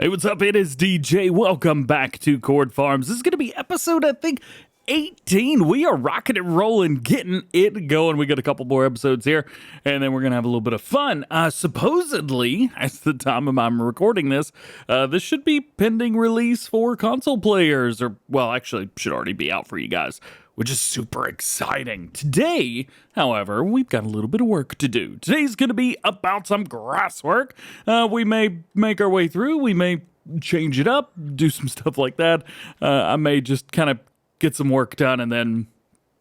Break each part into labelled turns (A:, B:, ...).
A: Hey, what's up? It is DJ. Welcome back to Cord Farms. This is going to be episode, I think, 18. We are rocking and rolling, getting it going. We got a couple more episodes here, and then we're going to have a little bit of fun. Supposedly, as the time I'm recording this, this should be pending release for console players, or, well, actually, should already be out for you guys, which is super exciting. Today, however, we've got a little bit of work to do. Today's going to be about some grass work. We may make our way through. We may change it up, do some stuff like that. I may just kind of get some work done and then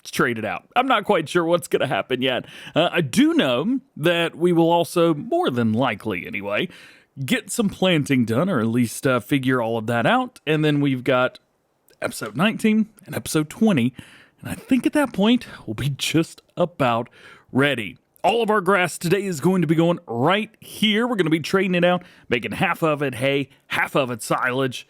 A: trade it out. I'm not quite sure what's going to happen yet. I do know that we will also, more than likely anyway, get some planting done, or at least figure all of that out. And then we've got episode 19 and episode 20. And I think at that point, we'll be just about ready. All of our grass today is going to be going right here. We're going to be trading it out, making half of it hay, half of it silage,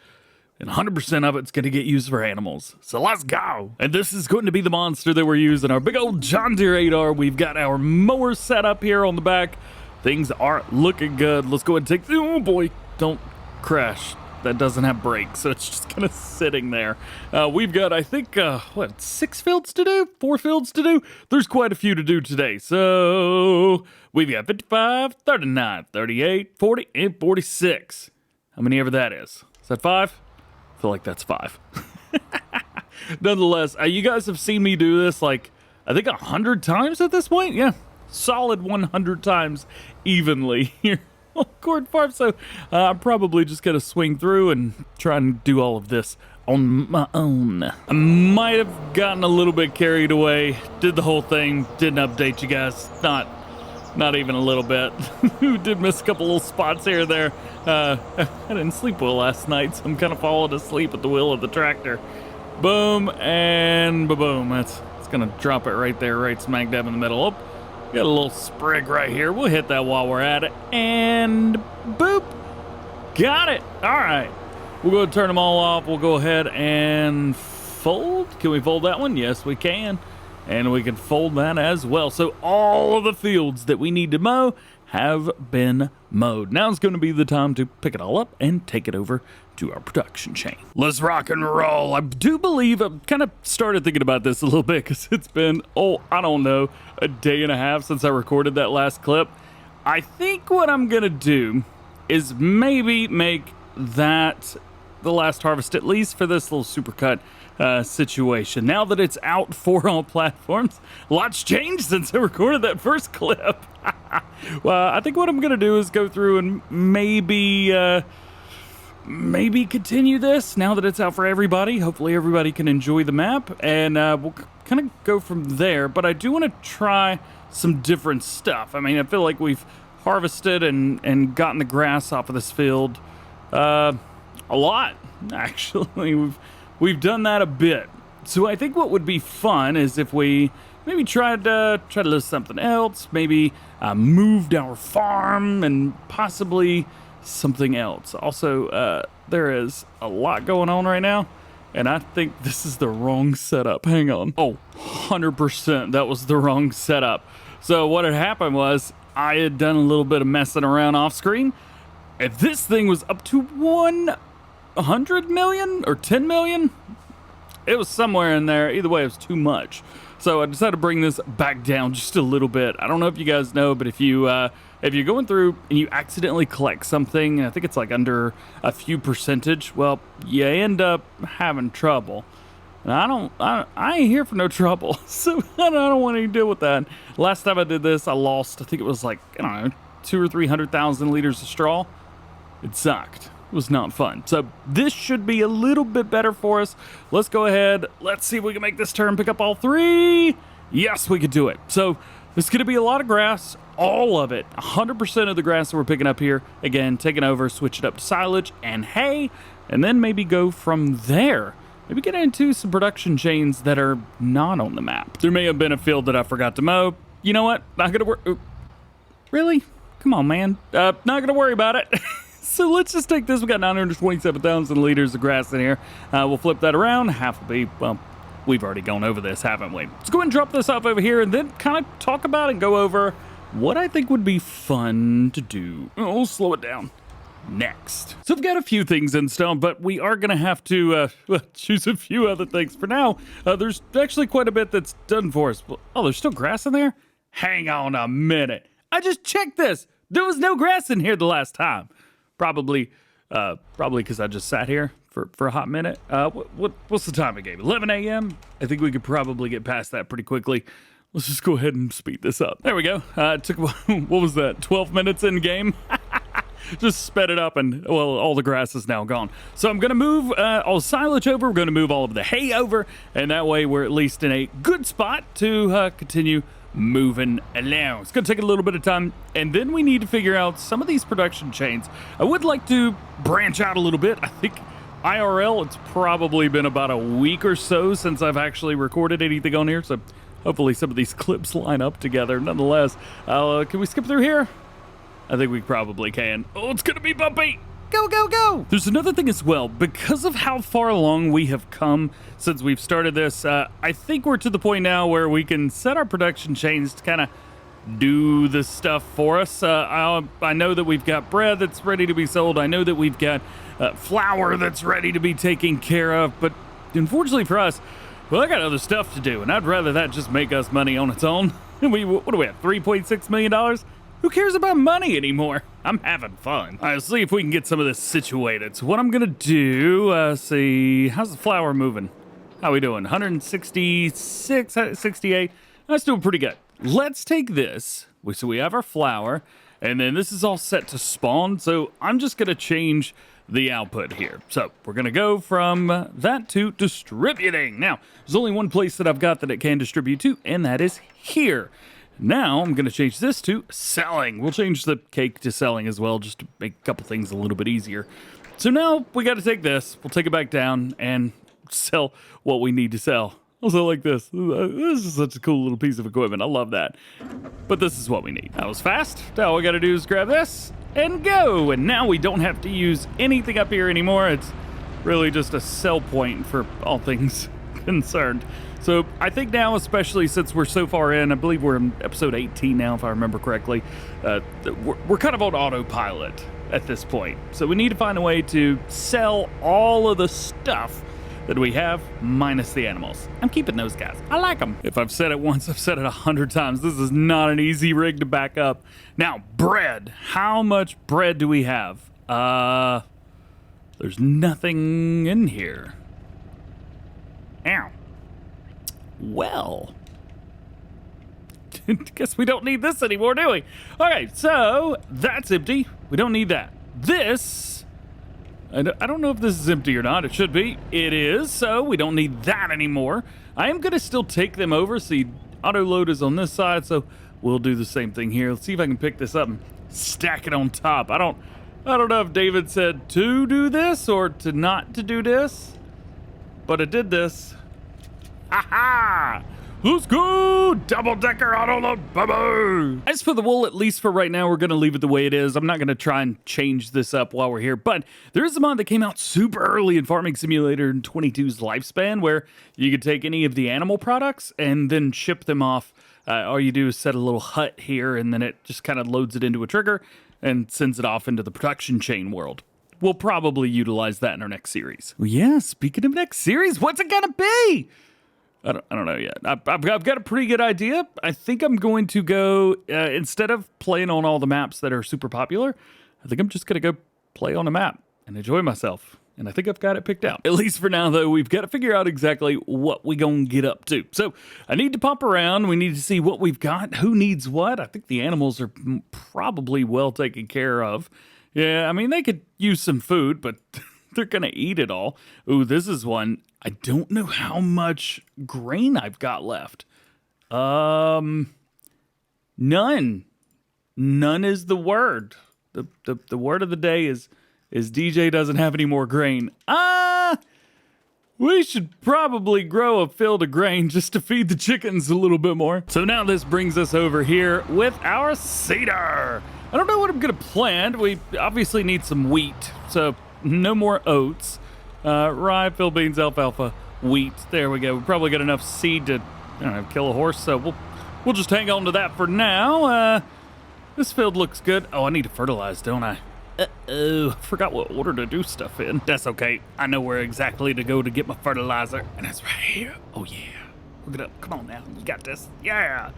A: and 100% of it's going to get used for animals. So let's go. And this is going to be the monster that we're using, our big old John Deere 8R. We've got our mower set up here on the back. Things are looking good. Let's go ahead and take, oh boy, don't crash. That doesn't have brakes, so it's just kind of sitting there. We've got, I think, 6 fields to do? 4 fields to do? There's quite a few to do today. So we've got 55, 39, 38, 40, and 46. How many ever that is? Is that 5? I feel like that's 5. Nonetheless, you guys have seen me do this, like, I think 100 times at this point? Yeah, solid 100 times evenly here. Cord Farm, so I'm probably just gonna swing through and try and do all of this on my own. I might have gotten a little bit carried away, did the whole thing, didn't update you guys, not even a little bit. Did miss a couple little spots here and there. I didn't sleep well last night, so I'm kind of falling asleep at the wheel of the tractor. Boom and ba-boom. It's gonna drop it right there, right smack dab in the middle. Oh, got a little sprig right here. We'll hit that while we're at it. And boop. Got it. All right. We'll go turn them all off. We'll go ahead and fold. Can we fold that one? Yes, we can. And we can fold that as well. So all of the fields that we need to mow have been mowed. Now it's going to be the time to pick it all up and take it over to our production chain. Let's rock and roll. I do believe I've kind of started thinking about this a little bit because it's been, I don't know, a day and a half since I recorded that last clip. I think what I'm going to do is maybe make that the last harvest, at least for this little supercut situation. Now that it's out for all platforms, a lot's changed since I recorded that first clip. Well, I think what I'm going to do is go through and maybe continue this now that it's out for everybody. Hopefully everybody can enjoy the map, and we'll kind of go from there. But I do want to try some different stuff. I mean, I feel like we've harvested and gotten the grass off of this field a lot, actually. We've done that a bit. So I think what would be fun is if we maybe try to list something else, maybe moved our farm, and possibly something else. Also, there is a lot going on right now, and I think this is the wrong setup. Hang on. Oh, 100% that was the wrong setup. So what had happened was I had done a little bit of messing around off screen, and this thing was up to 100 million or 10 million. It was somewhere in there. Either way, it was too much. So I decided to bring this back down just a little bit. I don't know if you guys know, but if you're going through and you accidentally collect something, I think it's like under a few percentage, well, you end up having trouble. And I ain't here for no trouble, so I don't want to deal with that. Last time I did this, I lost, I think it was like, I don't know, 200,000 or 300,000 liters of straw. It sucked. It was not fun. So this should be a little bit better for us. Let's go ahead. Let's see if we can make this turn, pick up all 3. Yes, we could do it. So there's going to be a lot of grass, all of it. 100% of the grass that we're picking up here. Again, taking over, switch it up to silage and hay, and then maybe go from there. Maybe get into some production chains that are not on the map. There may have been a field that I forgot to mow. You know what? Not going to worry. Really? Come on, man. Not going to worry about it. So let's just take this. We got 927,000 liters of grass in here. We'll flip that around. Half will be, well, we've already gone over this, haven't we? Let's go ahead and drop this off over here and then kind of talk about and go over what I think would be fun to do. Oh, slow it down. next. So I've got a few things in stone, but we are going to have to choose a few other things. For now, there's actually quite a bit that's done for us. Oh, there's still grass in there? Hang on a minute. I just checked this. There was no grass in here the last time. Probably because I just sat here for a hot minute. What's the time of game? 11 a.m.? I think we could probably get past that pretty quickly. Let's just go ahead and speed this up. There we go. It took, what was that, 12 minutes in game? Just sped it up, and, well, all the grass is now gone. So I'm going to move all silage over. We're going to move all of the hay over, and that way we're at least in a good spot to continue moving along. It's going to take a little bit of time, and then we need to figure out some of these production chains. I would like to branch out a little bit. I think IRL, it's probably been about a week or so since I've actually recorded anything on here, so hopefully some of these clips line up together. Nonetheless, can we skip through here? I think we probably can. Oh, it's gonna be bumpy. Go, go, go. There's another thing as well. Because of how far along we have come since we've started this, I think we're to the point now where we can set our production chains to kind of do the stuff for us. I know that we've got bread that's ready to be sold. I know that we've got flour that's ready to be taken care of. But unfortunately for us, well, I got other stuff to do, and I'd rather that just make us money on its own. What do we have, $3.6 million? Who cares about money anymore? I'm having fun. All right, let's see if we can get some of this situated. So what I'm gonna do, see, how's the flour moving? How we doing? 166, 68. That's doing pretty good. Let's take this. So we have our flour, and then this is all set to spawn. So I'm just gonna change the output here. So we're gonna go from that to distributing. Now, there's only one place that I've got that it can distribute to, and that is here. Now I'm going to change this to selling. We'll change the cake to selling as well, just to make a couple things a little bit easier. So now we got to take this. We'll take it back down and sell what we need to sell. Also like this. This is such a cool little piece of equipment. I love that. But this is what we need. That was fast. Now all we got to do is grab this and go. And now we don't have to use anything up here anymore. It's really just a sell point for all things concerned. So I think now, especially since we're so far in, I believe we're in episode 18 now, if I remember correctly, we're kind of on autopilot at this point. So we need to find a way to sell all of the stuff that we have, minus the animals. I'm keeping those guys. I like them. If I've said it once, I've said it 100 times. This is not an easy rig to back up. Now, bread. How much bread do we have? There's nothing in here. Ow. Well, guess we don't need this anymore, do we? Okay, so that's empty. We don't need that. This, I don't know if this is empty or not. It should be. It is, so we don't need that anymore. I am going to still take them over. See, auto load is on this side, so we'll do the same thing here. Let's see if I can pick this up and stack it on top. I don't know if David said to do this or to not to do this, but it did this. Ha-ha! Let's go! Double-decker auto-load, bye-bye! As for the wool, at least for right now, we're going to leave it the way it is. I'm not going to try and change this up while we're here, but there is a mod that came out super early in Farming Simulator 22's lifespan where you could take any of the animal products and then ship them off. All you do is set a little hut here, and then it just kind of loads it into a trigger and sends it off into the production chain world. We'll probably utilize that in our next series. Well, yeah, speaking of next series, what's it going to be? I don't know yet. I've got a pretty good idea. I think I'm going to go, instead of playing on all the maps that are super popular, I think I'm just going to go play on a map and enjoy myself. And I think I've got it picked out. At least for now, though, we've got to figure out exactly what we gonna get up to. So I need to pop around. We need to see what we've got, who needs what. I think the animals are probably well taken care of. Yeah, I mean, they could use some food, but they're going to eat it all. Ooh, this is one. I don't know how much grain I've got left. None. None is the word. The word of the day is DJ doesn't have any more grain. We should probably grow a field of grain just to feed the chickens a little bit more. So now this brings us over here with our cedar. I don't know what I'm going to plant. We obviously need some wheat, so no more oats. Rye, field beans, alfalfa, wheat. There we go. We probably got enough seed to, I don't know, kill a horse, so we'll just hang on to that for now. This field looks good. Oh, I need to fertilize, don't I? Uh-oh, I forgot what order to do stuff in. That's okay. I know where exactly to go to get my fertilizer. And it's right here. Oh, yeah. Look it up. Come on now. You got this. Yeah.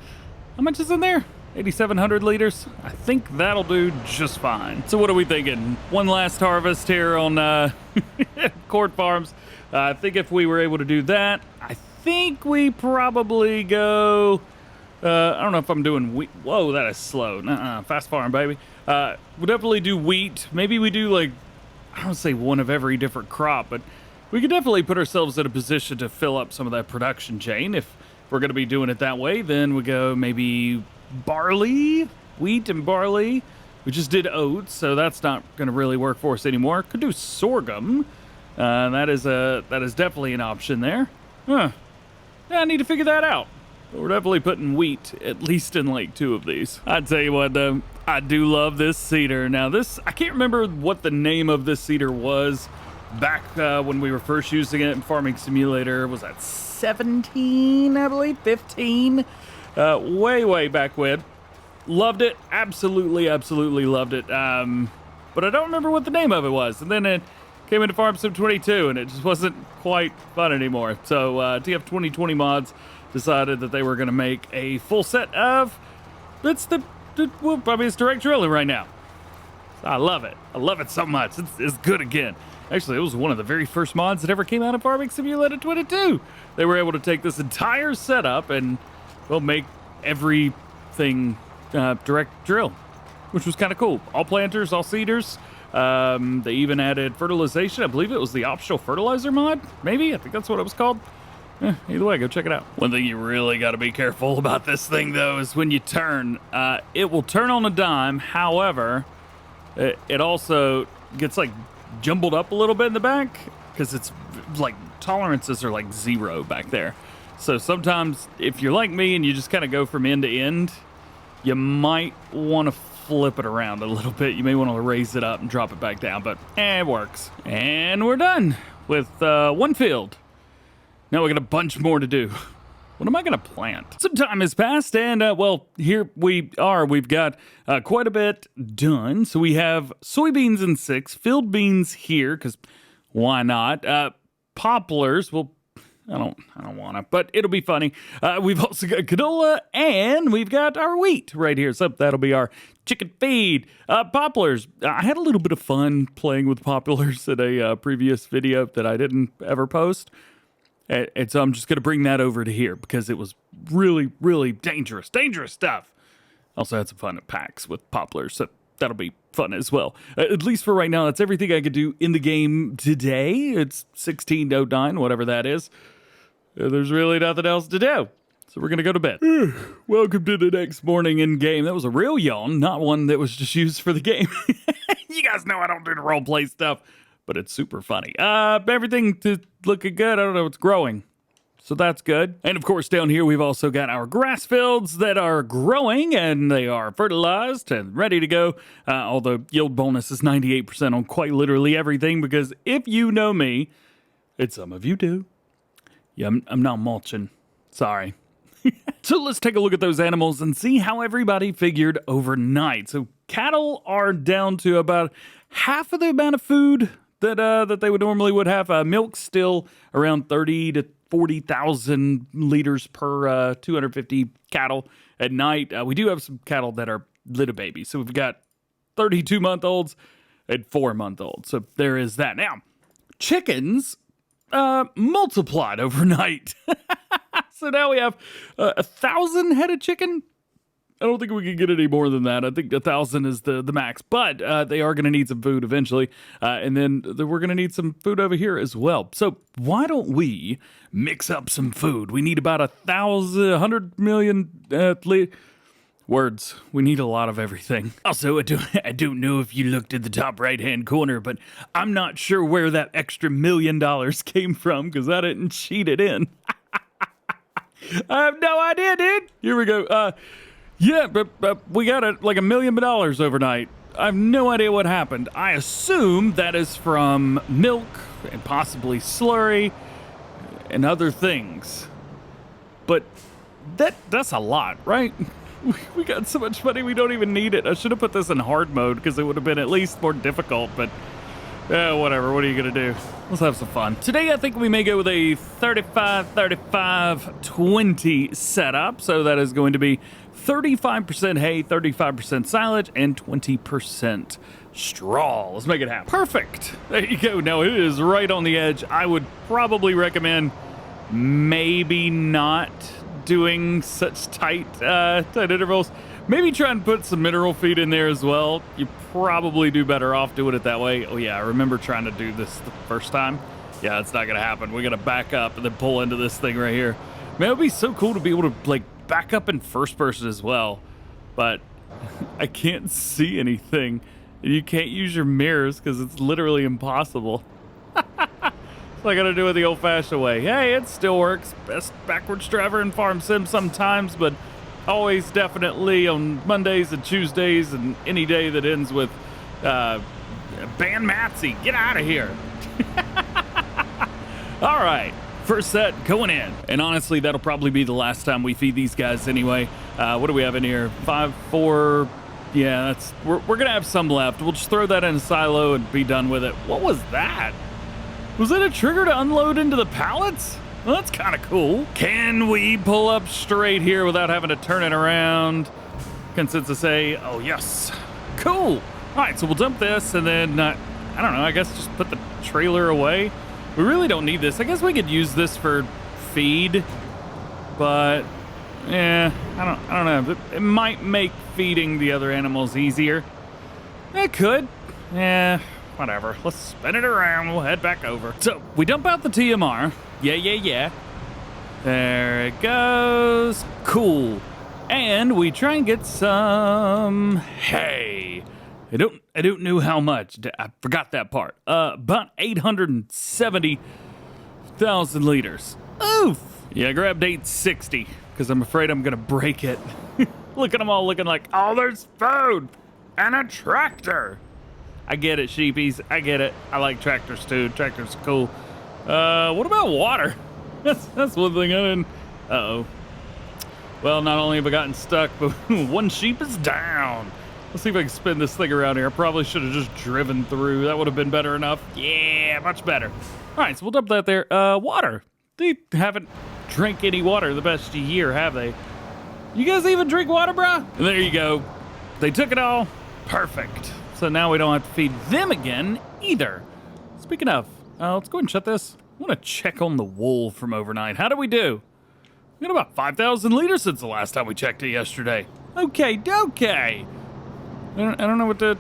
A: How much is in there? 8,700 liters. I think that'll do just fine. So what are we thinking? One last harvest here on Court Farms. I think if we were able to do that, I think we probably go... I don't know if I'm doing wheat. Whoa, that is slow. Fast farm, baby. We'll definitely do wheat. Maybe we do, like, I don't say one of every different crop, but we could definitely put ourselves in a position to fill up some of that production chain. If we're going to be doing it that way, then we go maybe barley, wheat and barley. We just did oats, so that's not going to really work for us anymore. Could do sorghum. That is definitely an option there. Huh. Yeah, I need to figure that out. We're definitely putting wheat, at least in like 2 of these. I tell you what, though, I do love this seeder. Now this, I can't remember what the name of this seeder was back when we were first using it in Farming Simulator. Was that 17, I believe, 15? Way back when. Loved it, absolutely loved it. But I don't remember what the name of it was. And then it came into Farm Sim 22, and it just wasn't quite fun anymore. So TF 2020 Mods decided that they were going to make a full set of, it's direct drilling right now. I love it. I love it so much. It's good again. Actually, it was one of the very first mods that ever came out of Farming Simulator 22. They were able to take this entire setup and, well, make everything direct drill, which was kind of cool. All planters, all seeders. They even added fertilization. I believe it was the optional fertilizer mod, maybe? I think that's what it was called. Either way, go check it out. One thing you really got to be careful about this thing, though, is when you turn, it will turn on a dime. However, it also gets like jumbled up a little bit in the back because it's like tolerances are like 0 back there. So sometimes if you're like me and you just kind of go from end to end, you might want to flip it around a little bit. You may want to raise it up and drop it back down, but it works. And we're done with one field. Now we got a bunch more to do. What am I going to plant? Some time has passed, and, well, here we are. We've got quite a bit done. So we have soybeans in 6, field beans here, because why not? Poplars, well, I don't want to, but it'll be funny. We've also got canola, and we've got our wheat right here. So that'll be our chicken feed. Poplars. I had a little bit of fun playing with poplars in a previous video that I didn't ever post. And so I'm just going to bring that over to here because it was really dangerous stuff. Also had some fun at PAX with poplars, so that'll be fun as well. At least for right now, that's everything I could do in the game today. It's 16:09, whatever that is. There's really nothing else to do. So we're going to go to bed. Welcome to the next morning in game. That was a real yawn, not one that was just used for the game. You guys know I don't do the roleplay stuff, but it's super funny. Everything to looking good. I don't know, it's growing. So that's good. And of course, down here, we've also got our grass fields that are growing and they are fertilized and ready to go. Although yield bonus is 98% on quite literally everything, because if you know me, and some of you do, yeah, I'm not mulching. Sorry. So let's take a look at those animals and see how everybody figured overnight. So cattle are down to about half of the amount of food that they would normally would have. Milk still around 30 to 40,000 liters per 250 cattle at night. We do have some cattle that are little babies. So we've got 32-month-olds and 4-month-olds. So there is that. Now, chickens multiplied overnight. So now we have 1,000 head of chicken. I don't think we can get any more than that. I think 1,000 is the max, but they are going to need some food eventually. And then we're going to need some food over here as well. So why don't we mix up some food? We need about 100 million words. We need a lot of everything. Also, I don't know if you looked at the top right-hand corner, but I'm not sure where that extra $1 million came from because I didn't cheat it in. I have no idea, dude. Here we go. Yeah, but we got like $1 million overnight. I have no idea what happened. I assume that is from milk and possibly slurry and other things. But that's a lot, right? We got so much money, we don't even need it. I should have put this in hard mode because it would have been at least more difficult, but whatever. What are you going to do? Let's have some fun. Today, I think we may go with a 35-35-20 setup. So that is going to be 35% hay, 35% silage, and 20% straw. Let's make it happen. Perfect. There you go. Now, it is right on the edge. I would probably recommend maybe not doing such tight intervals. Maybe try and put some mineral feed in there as well. You probably do better off doing it that way. Oh yeah, I remember trying to do this the first time. Yeah, it's not gonna happen. We gotta back up and then pull into this thing right here. Man, it would be so cool to be able to like back up in first person as well, but I can't see anything. You can't use your mirrors because it's literally impossible. So I gotta do it the old-fashioned way. Hey, it still works. Best backwards driver in Farm Sim sometimes, but always definitely on Mondays and Tuesdays and any day that ends with ban Matsy. Get out of here. All right, first set going in. And honestly, that'll probably be the last time we feed these guys anyway. What do we have in here? 5, 4. Yeah, we're gonna have some left. We'll just throw that in a silo and be done with it. What was that? Was it a trigger to unload into the pallets? Well, that's kind of cool. Can we pull up straight here without having to turn it around? Consensus A, oh yes. Cool. All right, so we'll dump this and then, I don't know, I guess just put the trailer away. We really don't need this. I guess we could use this for feed, but yeah, I don't know. It might make feeding the other animals easier. It could. Yeah. Whatever, let's spin it around, we'll head back over. So, we dump out the TMR. Yeah. There it goes. Cool. And we try and get some hay. I don't know how much. I forgot that part. About 870,000 liters. Oof. Yeah, I grabbed 860 because I'm afraid I'm gonna break it. Look at them all looking like, oh, there's food and a tractor. I get it, sheepies. I get it. I like tractors too. Tractors are cool. What about water? That's one thing I didn't. Uh-oh. Well, not only have I gotten stuck, but one sheep is down. Let's see if I can spin this thing around here. I probably should have just driven through. That would have been better enough. Yeah, much better. All right, so we'll dump that there. Water. They haven't drank any water the best year, have they? You guys even drink water, bruh? And there you go. They took it all. Perfect. So now we don't have to feed them again either. Speaking of, let's go ahead and shut this. I want to check on the wool from overnight. How do we do? We got about 5,000 liters since the last time we checked it yesterday. Okay. I don't know what to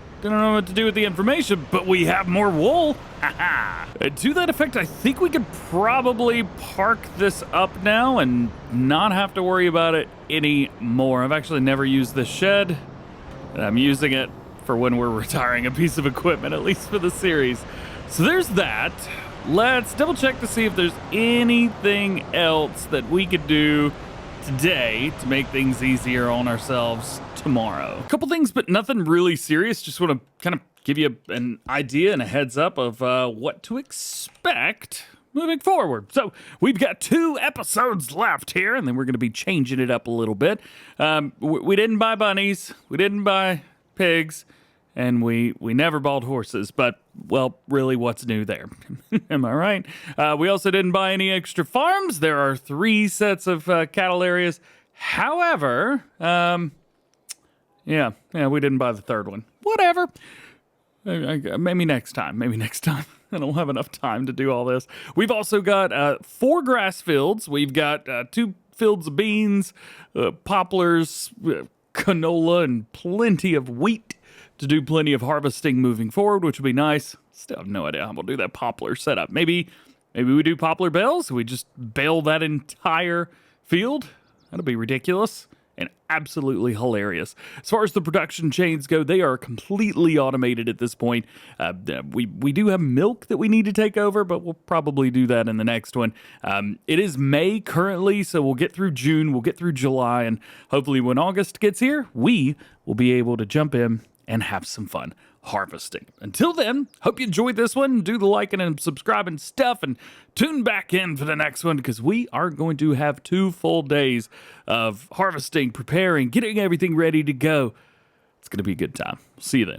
A: do with the information, but we have more wool. And to that effect, I think we could probably park this up now and not have to worry about it anymore. I've actually never used this shed, and I'm using it for when we're retiring a piece of equipment, at least for the series. So there's that. Let's double check to see if there's anything else that we could do today to make things easier on ourselves tomorrow. A couple things, but nothing really serious. Just want to kind of give you an idea and a heads up of what to expect moving forward. So we've got 2 episodes left here, and then we're going to be changing it up a little bit. We didn't buy bunnies. We didn't buy pigs. And we never bought horses, but, well, really, what's new there? Am I right? We also didn't buy any extra farms. There are 3 sets of cattle areas. However, yeah, we didn't buy the 3rd one. Whatever. Maybe next time. I don't have enough time to do all this. We've also got 4 grass fields. We've got 2 fields of beans, poplars, canola, and plenty of wheat to do plenty of harvesting moving forward, which would be nice. Still have no idea how we'll do that poplar setup. Maybe we do poplar bales. We just bale that entire field. That'll be ridiculous and absolutely hilarious. As far as the production chains go, they are completely automated at this point. We do have milk that we need to take over, but we'll probably do that in the next one. It is May currently, so we'll get through June, we'll get through July, and hopefully when August gets here, we will be able to jump in and have some fun. harvesting. Until then, hope you enjoyed this one. Do the liking and subscribing stuff, and tune back in for the next one, because we are going to have 2 full days of harvesting, preparing, getting everything ready to go. It's going to be a good time. See you then.